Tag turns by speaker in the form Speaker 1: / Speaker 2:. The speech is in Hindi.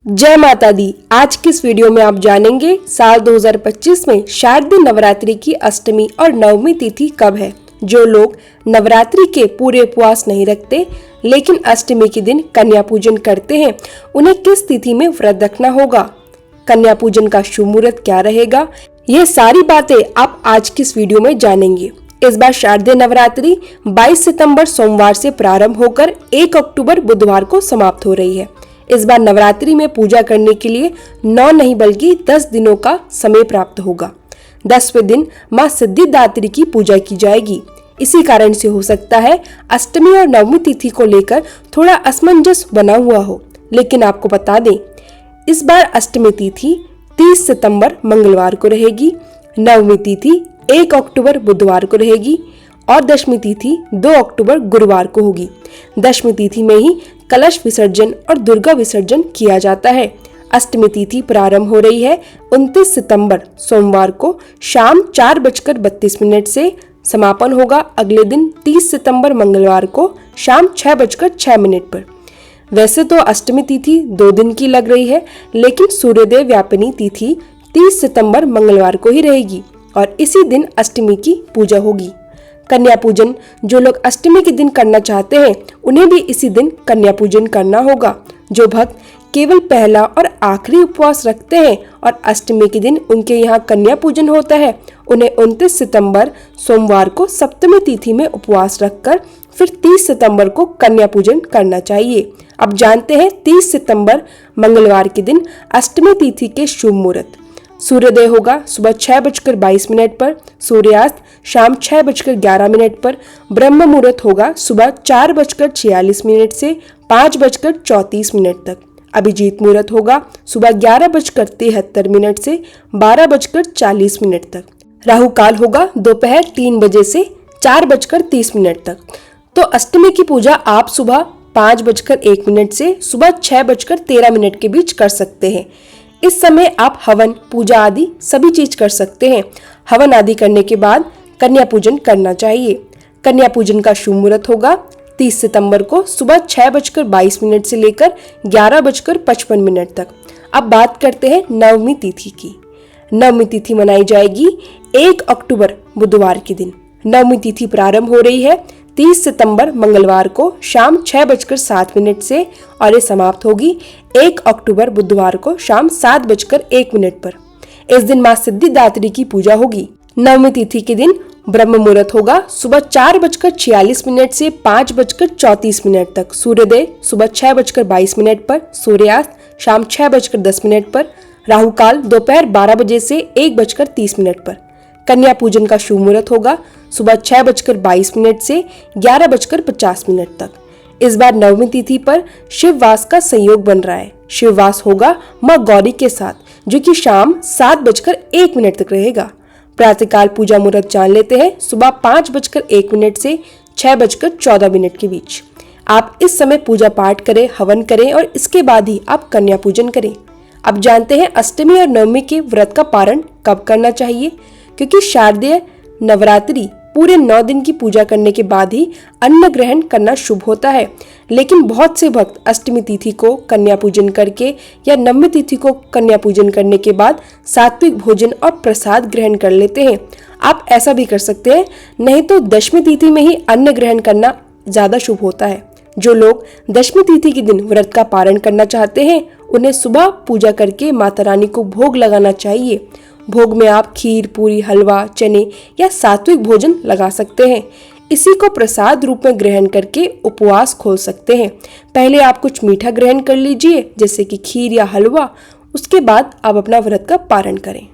Speaker 1: जय माता दी। आज की इस वीडियो में आप जानेंगे साल 2025 में शारदीय नवरात्रि की अष्टमी और नवमी तिथि कब है। जो लोग नवरात्रि के पूरे उपवास नहीं रखते लेकिन अष्टमी के दिन कन्या पूजन करते हैं, उन्हें किस तिथि में व्रत रखना होगा, कन्या पूजन का शुभ मुहूर्त क्या रहेगा, ये सारी बातें आप आज की इस वीडियो में जानेंगे। इस बार शारदीय नवरात्रि 22 सितंबर सोमवार से प्रारंभ होकर 1 अक्टूबर बुधवार को समाप्त हो रही है। इस बार नवरात्रि में पूजा करने के लिए 9 नहीं बल्कि 10 दिनों का समय प्राप्त होगा। 10वें दिन मां सिद्धिदात्री की पूजा की जाएगी। इसी कारण से हो सकता है अष्टमी और नवमी तिथि को लेकर थोड़ा असमंजस बना हुआ हो, लेकिन आपको बता दें इस बार अष्टमी तिथि 30 सितंबर मंगलवार को रहेगी, नवमी तिथि 1 अक्टूबर बुधवार को रहेगी और दशमी तिथि 2 अक्टूबर गुरुवार को होगी। दशमी तिथि में ही कलश विसर्जन और दुर्गा विसर्जन किया जाता है। अष्टमी तिथि प्रारंभ हो रही है 29 सितंबर सोमवार को शाम 4:32 से, समापन होगा अगले दिन 30 सितंबर मंगलवार को शाम 6:06 पर। वैसे तो अष्टमी तिथि 2 दिन की लग रही है, लेकिन सूर्योदय व्यापिनी तिथि 30 सितंबर मंगलवार को ही रहेगी और इसी दिन अष्टमी की पूजा होगी। कन्या पूजन जो लोग अष्टमी के दिन करना चाहते हैं उन्हें भी इसी दिन कन्या पूजन करना होगा। जो भक्त केवल पहला और आखिरी उपवास रखते हैं और अष्टमी के दिन उनके यहाँ कन्या पूजन होता है, उन्हें 29 सितंबर सोमवार को सप्तमी तिथि में उपवास रखकर फिर 30 सितंबर को कन्या पूजन करना चाहिए। अब जानते हैं 30 सितंबर मंगलवार के दिन अष्टमी तिथि के शुभ मुहूर्त। सूर्योदय होगा सुबह 6:22 पर, सूर्यास्त शाम 6:11 पर, ब्रह्म मुहूर्त होगा सुबह 4:46 से 5:34 तक। अभिजीत मुहूर्त होगा सुबह 11:73 से 12:40 तक। राहु काल होगा दोपहर 3 बजे से 4:30 तक। तो अष्टमी की पूजा आप सुबह 5:01 से सुबह 6:13 के बीच कर सकते हैं। इस समय आप हवन पूजा आदि सभी चीज कर सकते हैं। हवन आदि करने के बाद कन्या पूजन करना चाहिए। कन्या पूजन का शुभ मुहूर्त होगा 30 सितंबर को सुबह 6:22 से लेकर 11:55 तक। अब बात करते हैं नवमी तिथि की। नवमी तिथि मनाई जाएगी 1 अक्टूबर बुधवार के दिन। नवमी तिथि प्रारंभ हो रही है 30 सितंबर मंगलवार को शाम 6:07 से और ये समाप्त होगी 1 अक्टूबर बुधवार को शाम 7:01 पर। इस दिन मां सिद्धिदात्री की पूजा होगी। नवमी तिथि के दिन ब्रह्म मुहूर्त होगा सुबह 4:46 से 5:34 तक। सूर्योदय सुबह 6:22 पर, सूर्यास्त शाम 6:10 पर, राहु काल दोपहर 12 बजे से 1:30 पर। कन्या पूजन का शुभ मुहूर्त होगा सुबह 6:22 से 11:50 तक। इस बार नवमी तिथि पर शिववास का संयोग बन रहा है। शिववास होगा मां गौरी के साथ, जो कि शाम 7:01 तक रहेगा। प्रातःकाल पूजा मुहूर्त जान लेते हैं सुबह 5:01 से 6:14 के बीच। आप इस समय पूजा पाठ करें, हवन करें और इसके बाद ही आप कन्या पूजन करें। अब जानते हैं अष्टमी और नवमी के व्रत का पारण कब करना चाहिए, क्योंकि शारदीय नवरात्रि पूरे 9 दिन की पूजा करने के बाद ही अन्न ग्रहण करना शुभ होता है। लेकिन बहुत से भक्त अष्टमी तिथि को कन्या पूजन करके या नवमी तिथि को कन्या पूजन करने के बाद सात्विक भोजन और प्रसाद ग्रहण कर लेते हैं। आप ऐसा भी कर सकते हैं, नहीं तो दशमी तिथि में ही अन्न ग्रहण करना ज्यादा शुभ होता है। जो लोग दशमी तिथि के दिन व्रत का पारण करना चाहते हैं उन्हें सुबह पूजा करके माता रानी को भोग लगाना चाहिए। भोग में आप खीर, पूरी, हलवा, चने या सात्विक भोजन लगा सकते हैं। इसी को प्रसाद रूप में ग्रहण करके उपवास खोल सकते हैं। पहले आप कुछ मीठा ग्रहण कर लीजिए जैसे कि खीर या हलवा, उसके बाद आप अपना व्रत का पारण करें।